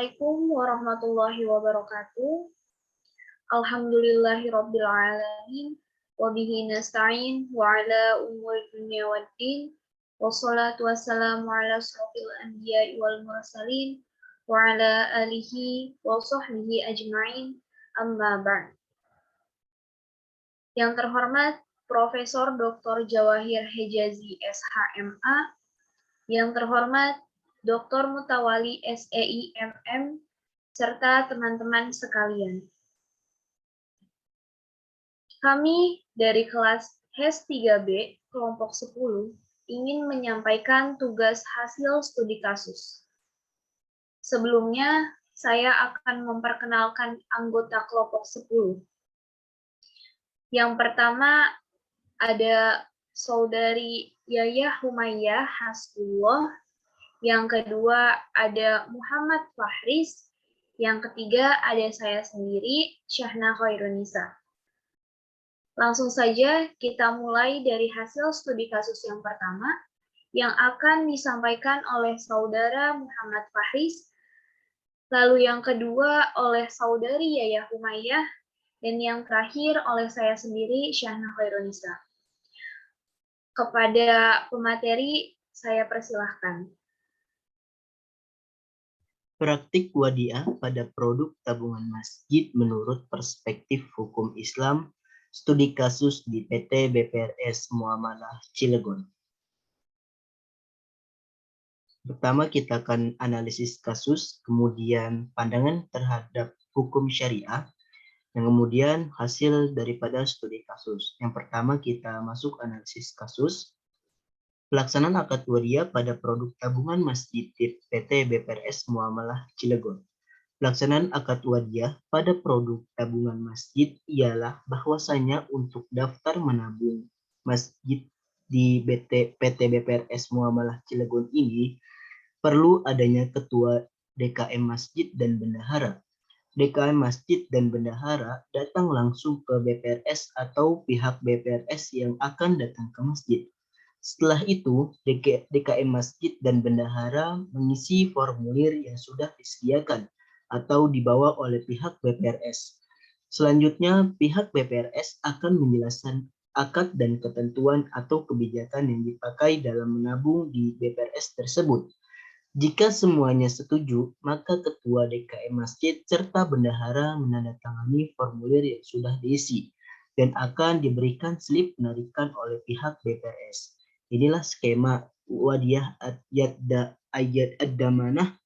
Assalamualaikum warahmatullahi wabarakatuh. Alhamdulillahirabbil alamin wa bihi nasta'in wa ala umuri dunya waddin. Wassalatu wassalamu ala asrofil anbiya'i wal mursalin wa ala alihi wa sahbihi ajma'in. Amma ba'd. Yang terhormat Profesor Dr. Jawahir Hejazi SHMA, yang terhormat Dr. Mutawali SEI MM, serta teman-teman sekalian. Kami dari kelas HES 3B kelompok 10 ingin menyampaikan tugas hasil studi kasus. Sebelumnya, saya akan memperkenalkan anggota kelompok 10. Yang pertama ada Saudari Yayah Humayyah Hasbullah. Yang kedua ada Muhammad Fahris. Yang ketiga ada saya sendiri, Syahna Khairunisa. Langsung saja kita mulai dari hasil studi kasus yang pertama yang akan disampaikan oleh Saudara Muhammad Fahris, lalu yang kedua oleh Saudari Yayah Humayyah, dan yang terakhir oleh saya sendiri, Syahna Khairunisa. Kepada pemateri, saya persilahkan. Praktik wadiah pada produk tabungan masjid menurut perspektif hukum Islam, studi kasus di PT BPRS Muamalah Cilegon. Pertama kita akan analisis kasus, kemudian pandangan terhadap hukum syariah, dan kemudian hasil daripada studi kasus. Yang pertama kita masuk analisis kasus. Pelaksanaan akad wadiah pada produk tabungan masjid PT BPRS Muamalah Cilegon. Pelaksanaan akad wadiah pada produk tabungan masjid ialah bahwasanya untuk daftar menabung masjid di PT BPRS Muamalah Cilegon ini perlu adanya ketua DKM Masjid dan Bendahara. DKM Masjid dan Bendahara datang langsung ke BPRS atau pihak BPRS yang akan datang ke masjid. Setelah itu, DKM Masjid dan Bendahara mengisi formulir yang sudah disediakan atau dibawa oleh pihak BPRS. Selanjutnya, pihak BPRS akan menjelaskan akad dan ketentuan atau kebijakan yang dipakai dalam menabung di BPRS tersebut. Jika semuanya setuju, maka ketua DKM Masjid serta bendahara menandatangani formulir yang sudah diisi dan akan diberikan slip penarikan oleh pihak BPRS. Inilah skema wadiah ayat ad-damanah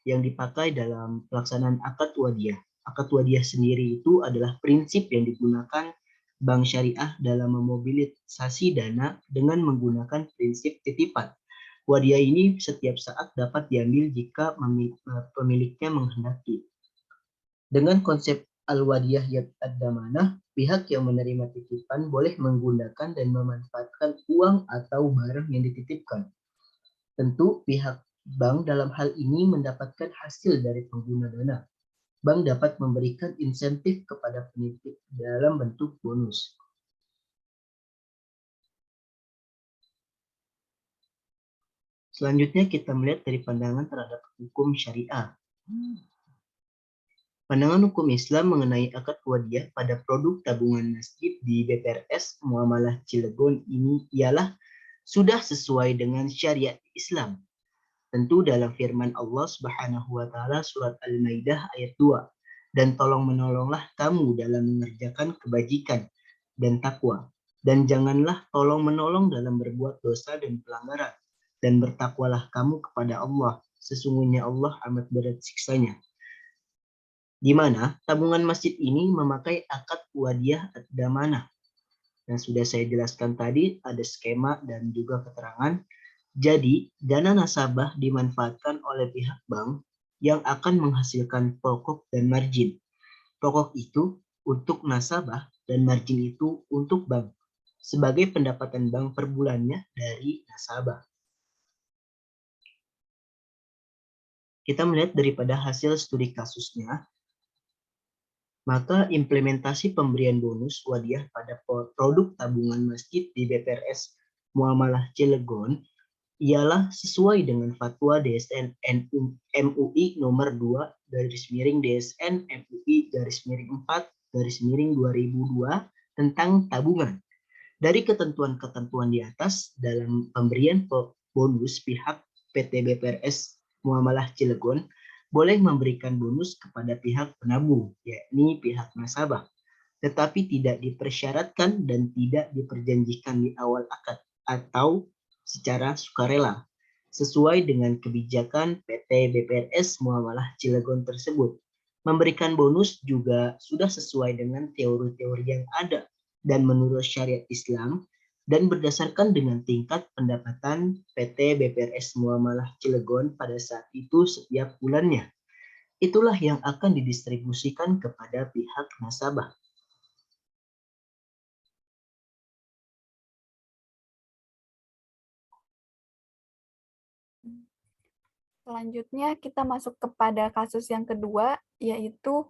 yang dipakai dalam pelaksanaan akad wadiah. Akad wadiah sendiri itu adalah prinsip yang digunakan bank syariah dalam memobilisasi dana dengan menggunakan prinsip titipan. Wadiah ini setiap saat dapat diambil jika pemiliknya menghendaki. Dengan konsep al-wadiyah ad-damanah, pihak yang menerima titipan boleh menggunakan dan memanfaatkan uang atau barang yang dititipkan. Tentu pihak bank dalam hal ini mendapatkan hasil dari pengguna dana. Bank dapat memberikan insentif kepada penitip dalam bentuk bonus. Selanjutnya kita melihat dari pandangan terhadap hukum syariah. Pandangan hukum Islam mengenai akad wadiah pada produk tabungan masjid di BPRS Muamalah Cilegon ini ialah sudah sesuai dengan syariat Islam. Tentu dalam firman Allah Subhanahu wa taala surat Al-Maidah ayat 2, dan tolong menolonglah kamu dalam mengerjakan kebajikan dan takwa, dan janganlah tolong menolong dalam berbuat dosa dan pelanggaran, dan bertakwalah kamu kepada Allah, sesungguhnya Allah amat berat siksanya. Di mana tabungan masjid ini memakai akad wadiah ad-damanah. Yang sudah saya jelaskan tadi, ada skema dan juga keterangan. Jadi, dana nasabah dimanfaatkan oleh pihak bank yang akan menghasilkan pokok dan margin. Pokok itu untuk nasabah dan margin itu untuk bank sebagai pendapatan bank per bulannya dari nasabah. Kita melihat daripada hasil studi kasusnya, maka implementasi pemberian bonus wadiah pada produk tabungan masjid di BPRS Muamalah Cilegon ialah sesuai dengan Fatwa DSN MUI nomor 2 DSN MUI 4 2002 tentang tabungan. Dari ketentuan-ketentuan di atas dalam pemberian bonus pihak PT BPRS Muamalah Cilegon boleh memberikan bonus kepada pihak penabung, yakni pihak nasabah, tetapi tidak dipersyaratkan dan tidak diperjanjikan di awal akad atau secara sukarela, sesuai dengan kebijakan PT BPRS Muamalah Cilegon tersebut. Memberikan bonus juga sudah sesuai dengan teori-teori yang ada dan menurut syariat Islam dan berdasarkan dengan tingkat pendapatan PT BPRS Muamalah Cilegon pada saat itu setiap bulannya. Itulah yang akan didistribusikan kepada pihak nasabah. Selanjutnya kita masuk kepada kasus yang kedua, yaitu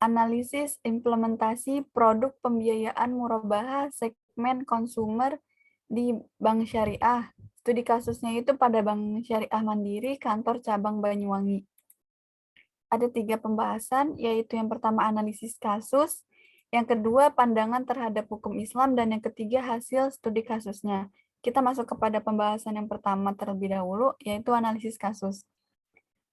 analisis implementasi produk pembiayaan murabahah segmen konsumer di Bank Syariah. Studi kasusnya itu pada Bank Syariah Mandiri, kantor cabang Banyuwangi. Ada 3 pembahasan, yaitu yang pertama analisis kasus, yang kedua pandangan terhadap hukum Islam, dan yang ketiga hasil studi kasusnya. Kita masuk kepada pembahasan yang pertama terlebih dahulu, yaitu analisis kasus.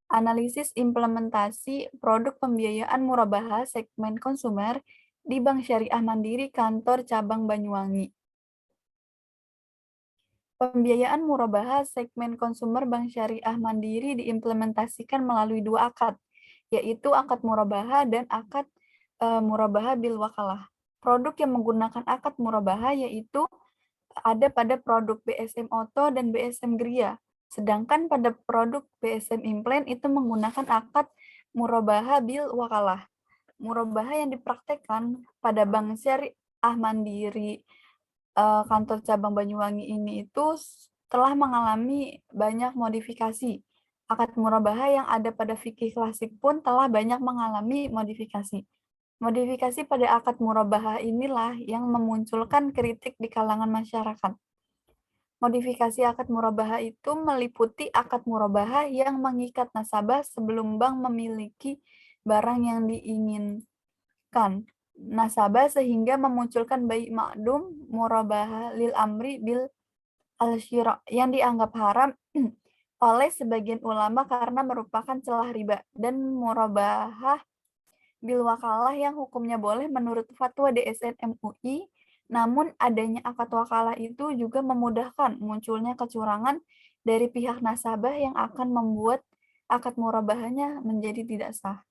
Analisis implementasi produk pembiayaan murabahah segmen konsumer di Bank Syariah Mandiri kantor cabang Banyuwangi. Pembiayaan murabahah segmen konsumer Bank Syariah Mandiri diimplementasikan melalui 2 akad, yaitu akad murabahah dan akad murabahah bil wakalah. Produk yang menggunakan akad murabahah yaitu ada pada produk BSM Auto dan BSM Gria. Sedangkan pada produk BSM Implant itu menggunakan akad murabahah bil wakalah. Murabahah yang dipraktekkan pada Bank Syariah Mandiri kantor cabang Banyuwangi ini itu telah mengalami banyak modifikasi. Akad murabahah yang ada pada fikih klasik pun telah banyak mengalami modifikasi. Modifikasi pada akad murabahah inilah yang memunculkan kritik di kalangan masyarakat. Modifikasi akad murabahah itu meliputi akad murabahah yang mengikat nasabah sebelum bank memiliki barang yang diinginkan nasabah sehingga memunculkan bai' ma'dum murabahah lil amri bil al-syira' yang dianggap haram oleh sebagian ulama karena merupakan celah riba, dan murabahah bil wakalah yang hukumnya boleh menurut fatwa DSN MUI. Namun adanya akad wakalah itu juga memudahkan munculnya kecurangan dari pihak nasabah yang akan membuat akad murabahahnya menjadi tidak sah.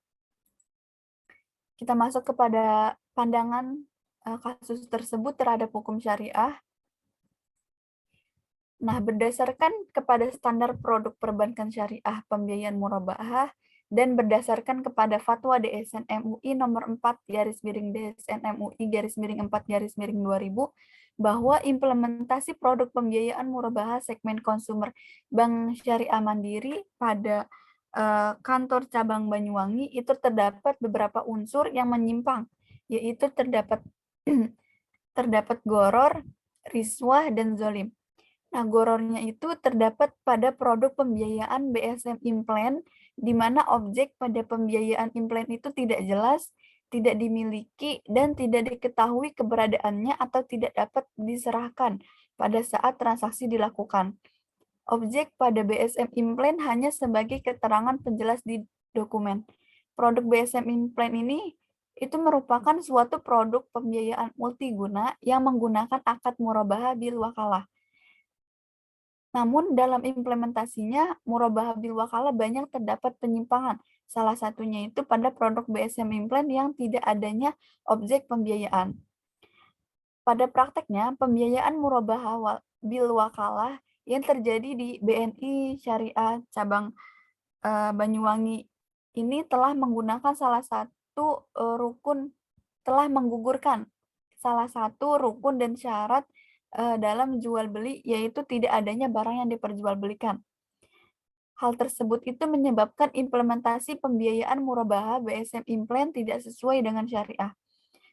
Kita masuk kepada pandangan kasus tersebut terhadap hukum syariah. Nah, berdasarkan kepada standar produk perbankan syariah pembiayaan murabahah dan berdasarkan kepada fatwa DSN MUI nomor 4/DSN MUI /4/2000 bahwa implementasi produk pembiayaan murabahah segmen konsumer Bank Syariah Mandiri pada kantor cabang Banyuwangi itu terdapat beberapa unsur yang menyimpang, yaitu terdapat goror, riswah, dan zolim. Nah, gorornya itu terdapat pada produk pembiayaan BSM Implant, di mana objek pada pembiayaan implant itu tidak jelas, tidak dimiliki, dan tidak diketahui keberadaannya atau tidak dapat diserahkan pada saat transaksi dilakukan. Objek pada BSM Implant hanya sebagai keterangan penjelas di dokumen. Produk BSM Implant ini itu merupakan suatu produk pembiayaan multiguna yang menggunakan akad murabahah bil wakalah. Namun dalam implementasinya, murabahah bil wakalah banyak terdapat penyimpangan. Salah satunya itu pada produk BSM Implant yang tidak adanya objek pembiayaan. Pada prakteknya, pembiayaan murabahah bil wakalah yang terjadi di BNI Syariah cabang Banyuwangi ini telah menggunakan telah menggugurkan salah satu rukun dan syarat dalam jual beli, yaitu tidak adanya barang yang diperjualbelikan. Hal tersebut itu menyebabkan implementasi pembiayaan murabahah BSM Implant tidak sesuai dengan syariah.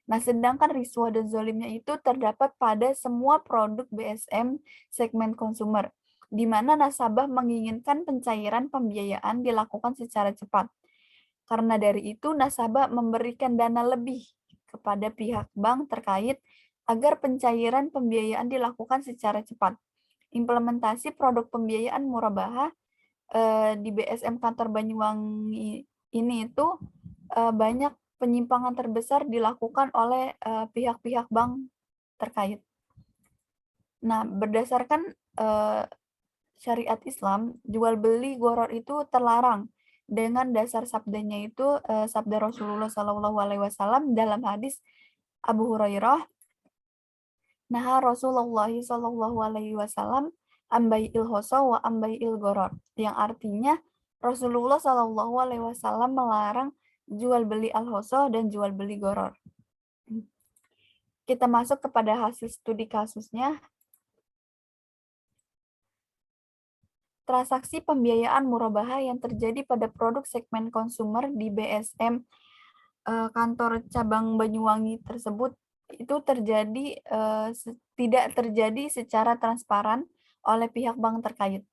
Nah, sedangkan riswa dan zolimnya itu terdapat pada semua produk BSM segmen konsumer, di mana nasabah menginginkan pencairan pembiayaan dilakukan secara cepat. Karena dari itu, nasabah memberikan dana lebih kepada pihak bank terkait agar pencairan pembiayaan dilakukan secara cepat. Implementasi produk pembiayaan murabahah di BSM Kantor Banyuwangi ini itu banyak penyimpangan terbesar dilakukan oleh pihak-pihak bank terkait. Nah, berdasarkan syariat Islam, jual beli gharar itu terlarang dengan dasar sabdanya itu sabda Rasulullah SAW dalam hadis Abu Hurairah, nah Rasulullah SAW ambai ilhoso wa ambai ilgoror, yang artinya Rasulullah SAW melarang jual beli alhoso dan jual beli goror. Kita masuk kepada hasil studi kasusnya. Transaksi pembiayaan murabahah yang terjadi pada produk segmen konsumer di BSM kantor cabang Banyuwangi tersebut itu tidak terjadi secara transparan oleh pihak bank terkait.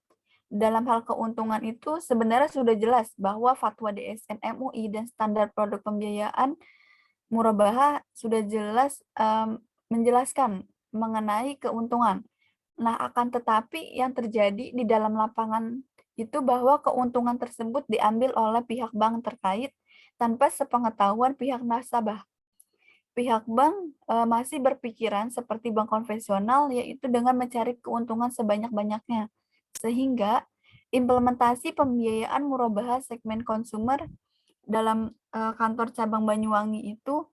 Dalam hal keuntungan itu sebenarnya sudah jelas bahwa fatwa DSN MUI dan standar produk pembiayaan murabahah sudah jelas menjelaskan mengenai keuntungan. Nah, akan tetapi yang terjadi di dalam lapangan itu bahwa keuntungan tersebut diambil oleh pihak bank terkait tanpa sepengetahuan pihak nasabah. Pihak bank masih berpikiran seperti bank konvensional, yaitu dengan mencari keuntungan sebanyak-banyaknya. Sehingga implementasi pembiayaan murabahah segmen konsumer dalam kantor cabang Banyuwangi itu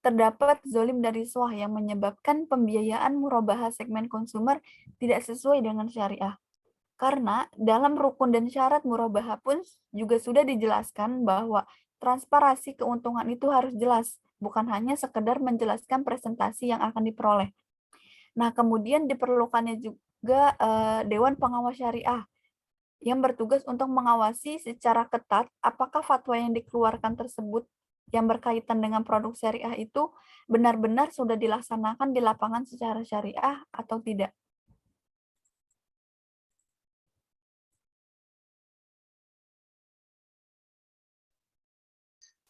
terdapat zolim dari riswah yang menyebabkan pembiayaan murabahah segmen konsumer tidak sesuai dengan syariah. Karena dalam rukun dan syarat murabahah pun juga sudah dijelaskan bahwa transparansi keuntungan itu harus jelas, bukan hanya sekedar menjelaskan presentasi yang akan diperoleh. Nah, kemudian diperlukannya juga Dewan Pengawas Syariah yang bertugas untuk mengawasi secara ketat apakah fatwa yang dikeluarkan tersebut yang berkaitan dengan produk syariah itu benar-benar sudah dilaksanakan di lapangan secara syariah atau tidak.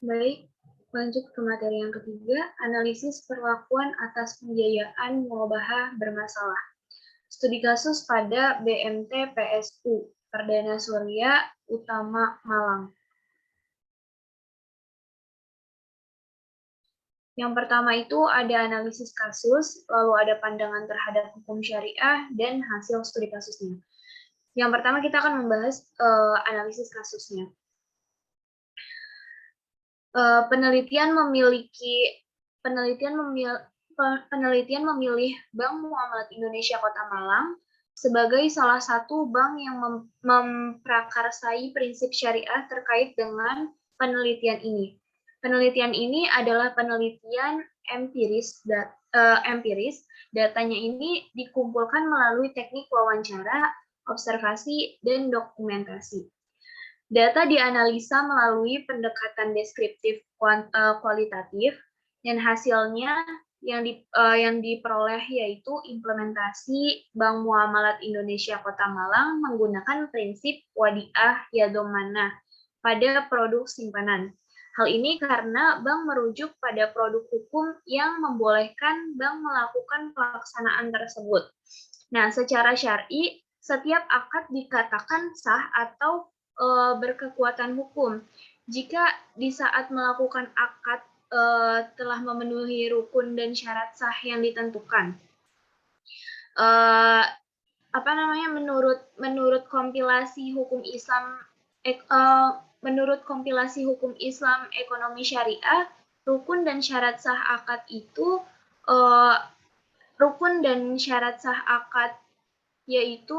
Baik, lanjut ke materi yang ketiga, analisis perlakuan atas pembiayaan murabahah bermasalah. Studi kasus pada BMT PSU, Perdana Surya Utama Malang. Yang pertama itu ada analisis kasus, lalu ada pandangan terhadap hukum syariah, dan hasil studi kasusnya. Yang pertama kita akan membahas analisis kasusnya. Penelitian memilih Bank Muamalat Indonesia Kota Malang sebagai salah satu bank yang memprakarsai prinsip syariah terkait dengan penelitian ini. Penelitian ini adalah penelitian empiris. Datanya ini dikumpulkan melalui teknik wawancara, observasi, dan dokumentasi. Data dianalisa melalui pendekatan deskriptif kualitatif, dan hasilnya yang diperoleh yaitu implementasi Bank Muamalat Indonesia Kota Malang menggunakan prinsip wadiah yadomana pada produk simpanan. Hal ini karena bank merujuk pada produk hukum yang membolehkan bank melakukan pelaksanaan tersebut. Nah, secara syar'i, setiap akad dikatakan sah atau berkekuatan hukum jika di saat melakukan akad telah memenuhi rukun dan syarat sah yang ditentukan. Menurut kompilasi hukum Islam ekonomi syariah, rukun dan syarat sah akad itu yaitu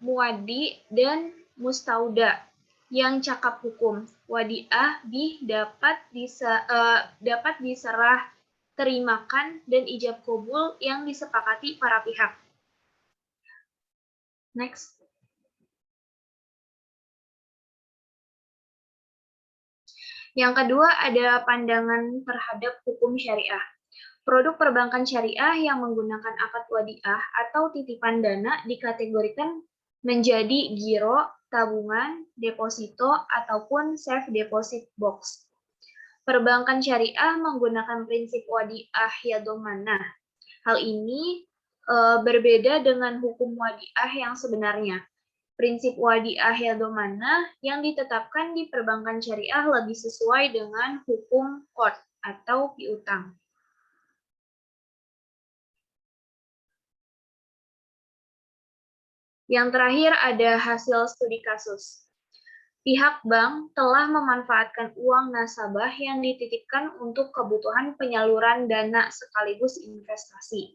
muwaddi dan mustauda yang cakap hukum. Wadiah dapat diserah terimakan dan ijab qabul yang disepakati para pihak. Next. Yang kedua ada pandangan terhadap hukum syariah. Produk perbankan syariah yang menggunakan akad wadiah atau titipan dana dikategorikan menjadi giro, tabungan, deposito, ataupun safe deposit box. Perbankan syariah menggunakan prinsip wadiah yadomanah. Hal ini berbeda dengan hukum wadiah yang sebenarnya. Prinsip wadiah yadomanah yang ditetapkan di perbankan syariah lebih sesuai dengan hukum qard atau piutang. Yang terakhir ada hasil studi kasus. Pihak bank telah memanfaatkan uang nasabah yang dititipkan untuk kebutuhan penyaluran dana sekaligus investasi.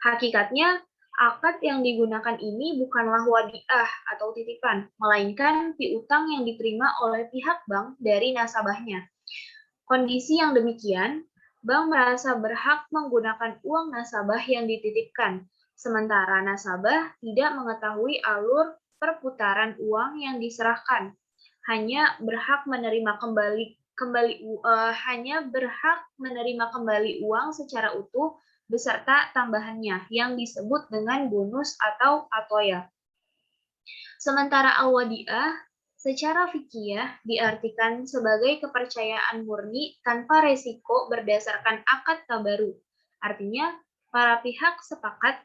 Hakikatnya, akad yang digunakan ini bukanlah wadiah atau titipan, melainkan piutang yang diterima oleh pihak bank dari nasabahnya. Kondisi yang demikian, bank merasa berhak menggunakan uang nasabah yang dititipkan, sementara nasabah tidak mengetahui alur perputaran uang yang diserahkan. Hanya berhak menerima kembali uang secara utuh beserta tambahannya yang disebut dengan bonus atau atoya. Sementara al-wadiah secara fikih diartikan sebagai kepercayaan murni tanpa resiko berdasarkan akad tabaru. Artinya para pihak sepakat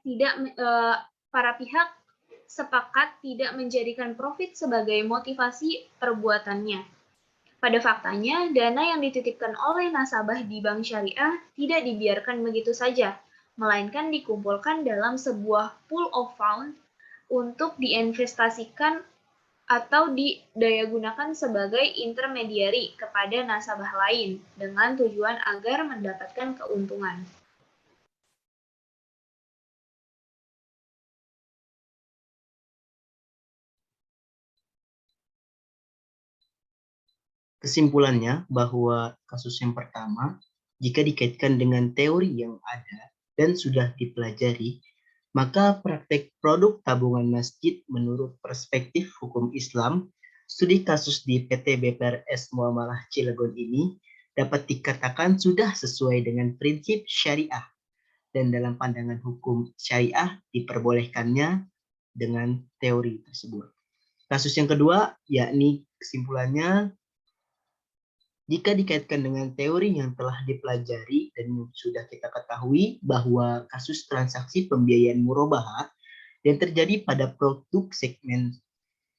tidak menjadikan profit sebagai motivasi perbuatannya. Pada faktanya, dana yang dititipkan oleh nasabah di bank syariah tidak dibiarkan begitu saja, melainkan dikumpulkan dalam sebuah pool of funds untuk diinvestasikan atau didayagunakan sebagai intermediari kepada nasabah lain dengan tujuan agar mendapatkan keuntungan. Kesimpulannya bahwa kasus yang pertama, jika dikaitkan dengan teori yang ada dan sudah dipelajari, maka praktek produk tabungan masjid menurut perspektif hukum Islam, studi kasus di PT BPRS Muamalah Cilegon ini dapat dikatakan sudah sesuai dengan prinsip syariah dan dalam pandangan hukum syariah diperbolehkannya dengan teori tersebut. Kasus yang kedua, yakni kesimpulannya, jika dikaitkan dengan teori yang telah dipelajari dan sudah kita ketahui bahwa kasus transaksi pembiayaan murabahah yang terjadi pada produk segmen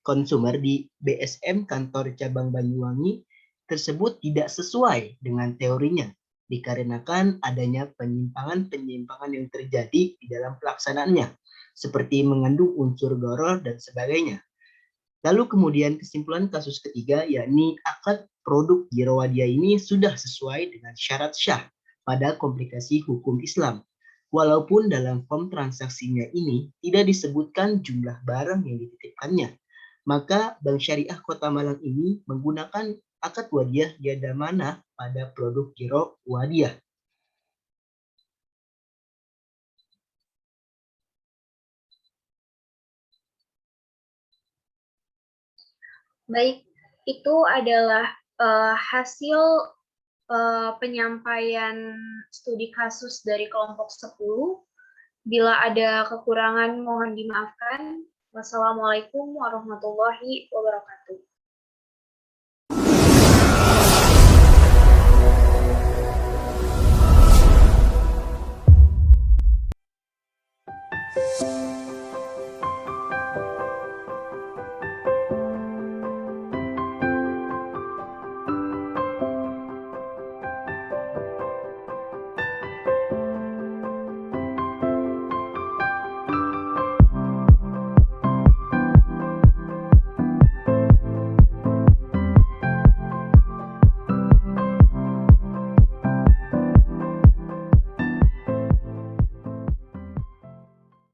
konsumer di BSM kantor cabang Banyuwangi tersebut tidak sesuai dengan teorinya, dikarenakan adanya penyimpangan-penyimpangan yang terjadi di dalam pelaksanaannya, seperti mengandung unsur gharar dan sebagainya. Lalu kemudian kesimpulan kasus ketiga, yakni akad produk giro wadiah ini sudah sesuai dengan syarat syah pada komplikasi hukum Islam. Walaupun dalam form transaksinya ini tidak disebutkan jumlah barang yang dititipkannya, maka Bank Syariah Kota Malang ini menggunakan akad wadiah yadamanah pada produk giro wadiah. Baik, itu adalah hasil penyampaian studi kasus dari kelompok 10. Bila ada kekurangan mohon dimaafkan. Wassalamualaikum warahmatullahi wabarakatuh.